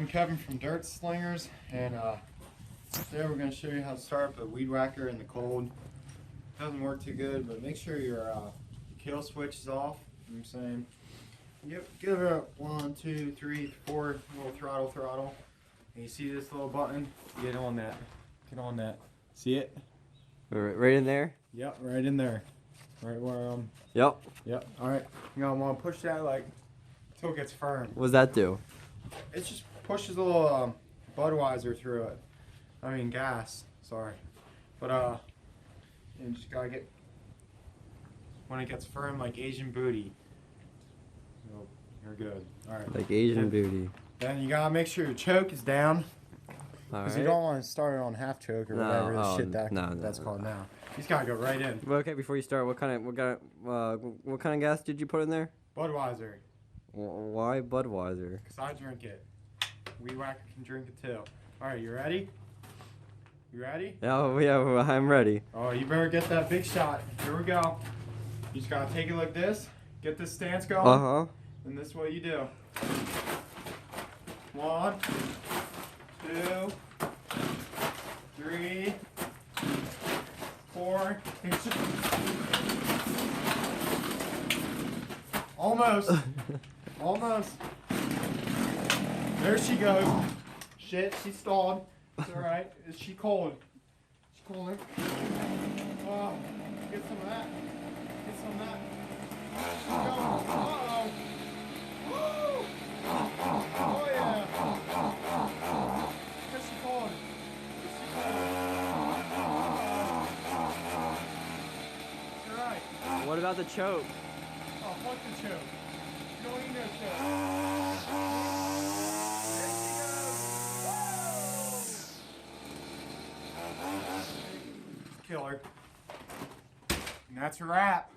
I'm Kevin from Dirt Slingers, and today we're going to show you how to start up a weed whacker in the cold. Doesn't work too good, but make sure your kill switch is off. You know what I'm saying? Give it a 1, 2, 3, 4 little throttle. And you see this little button? Get on that. Get on that. See it? Right in there? Yep, right in there. Right where Yep. Yep. All right. You're gonna want to push that like until it gets firm. What does that do? It just pushes a little Budweiser through it. I mean gas. Sorry. But you just gotta get when it gets firm like Asian booty. You're good. All right. Like Asian beauty. Then you gotta make sure your choke is down. All Because right. you don't want to start it on half choke or whatever the shit that's no. called now. You just gotta go right in. Well, okay, before you start, what kind of gas did you put in there? Budweiser. Why Budweiser? Because I drink it. Weed whacker can drink it too. Alright, you ready? You ready? Oh, yeah, well, I'm ready. Oh, you better get that big shot. Here we go. You just gotta take it like this. Get this stance going. Uh-huh. And this is what you do. 1, 2, 3, 4. Almost. Almost. There she goes. Shit, she stalled. It's alright. Is she cold? She's cold. Oh, get some of that. Get some of that. She's going. Uh-oh. Woo! Oh, yeah. Is she cold? Is she cold? It's alright. What about the choke? Oh, fuck the choke. You don't need no choke. There she goes. Woo! Kill her. And that's a wrap.